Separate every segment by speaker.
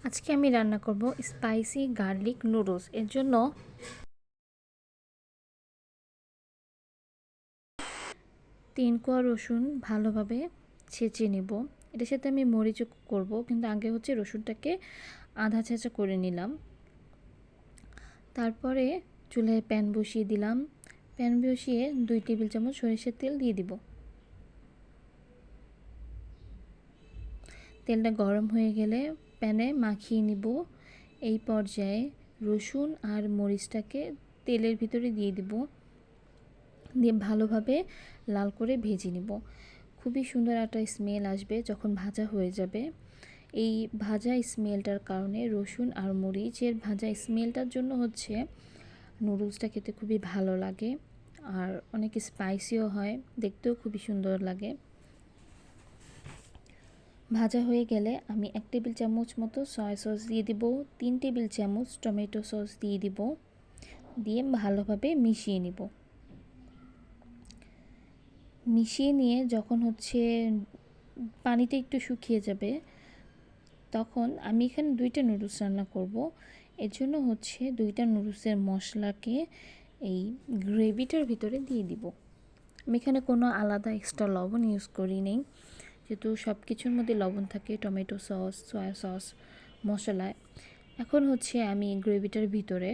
Speaker 1: আজকে আমি রান্না করব স্পাইসি গার্লিক নুডলস। এর জন্য 3 কোয়া রসুন ভালোভাবে ছেঁচে নেব। এটার সাথে আমি মরিচও করব, কিন্তু আগে রসুনটাকে আধা ছেঁচা করে নিলাম। তারপরে চুলায় প্যান বসিয়ে দিলাম। প্যান বসিয়ে 2 টেবিল চামচ সরিষার তেল দিয়ে দিব। তেলটা গরম হয়ে গেলে প্যানে মাখিয়ে নিব। এই পর্যায়ে রসুন আর মরিচটাকে তেলের ভিতরে দিয়ে দিব, দিয়ে ভালোভাবে লাল করে ভেজে নিব। খুবই সুন্দর একটা স্মেল আসবে যখন ভাজা হয়ে যাবে। এই ভাজা স্মেলটার কারণে, রসুন আর মরিচের ভাজা স্মেলটার জন্য নুডলসটা খেতে খুবই ভালো লাগে, আর অনেক স্পাইসিও হয়, দেখতেও খুবই সুন্দর লাগে। ভাজা হয়ে গেলে আমি 1 টেবিল চামচ মতো সয়া সস দিয়ে দিব, 3 টেবিল চামচ টমেটো সস দিয়ে দিব, দিয়ে ভালোভাবে মিশিয়ে নিব। মিশিয়ে নিয়ে যখন পানিটা একটু শুকিয়ে যাবে, তখন আমি এখানে 2টা নুডলস রান্না করব। এর জন্য 2টা নুডলসের মশলাকে এই গ্রেভিটার ভিতরে দিয়ে দিব। আমি এখানে কোনো আলাদা এক্সট্রা লবণ ইউজ করি নেই, যেহেতু সব কিছুর মধ্যে লবণ থাকে, টমেটো সস, সয়া সস, মশলায়। এখন আমি গ্রেভিটার ভিতরে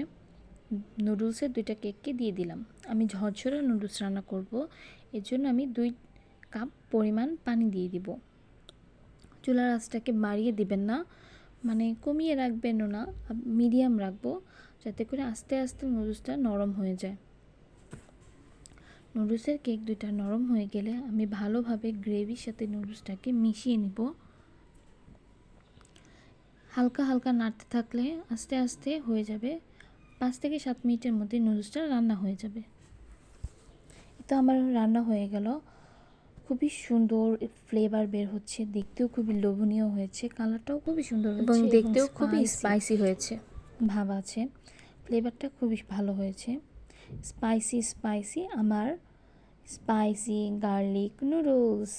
Speaker 1: নুডলসের 2টা কেককে দিয়ে দিলাম। আমি ঝরঝরা নুডলস রান্না করব, এর জন্য আমি 2 কাপ পরিমাণ পানি দিয়ে দিব। চুলার আঁচটাকে বাড়িয়ে দিবেন না, মানে কমিয়ে রাখবেনও না, মিডিয়াম রাখবো, যাতে করে আস্তে আস্তে নুডলসটা নরম হয়ে যায়। নুডলসের কেক 2টা নরম হয়ে গেলে আমি ভালোভাবে গ্রেভির সাথে নুডলসটাকে মিশিয়ে নিব। হালকা হালকা নাড়তে থাকলে আস্তে আস্তে হয়ে যাবে। 5 থেকে 7 মিনিটের মধ্যে নুডলসটা রান্না হয়ে যাবে। তো আমার রান্না হয়ে গেল। খুবই সুন্দর ফ্লেভার বের হচ্ছে, দেখতেও খুবই লোভনীয় হয়েছে, কালারটাও খুবই সুন্দর হয়েছে, এবং দেখতেও খুবই স্পাইসি হয়েছে, ভাব আছে। ফ্লেভারটা খুবই ভালো হয়েছে। স্পাইসি আমার স্পাইসি গার্লিক নুডলস।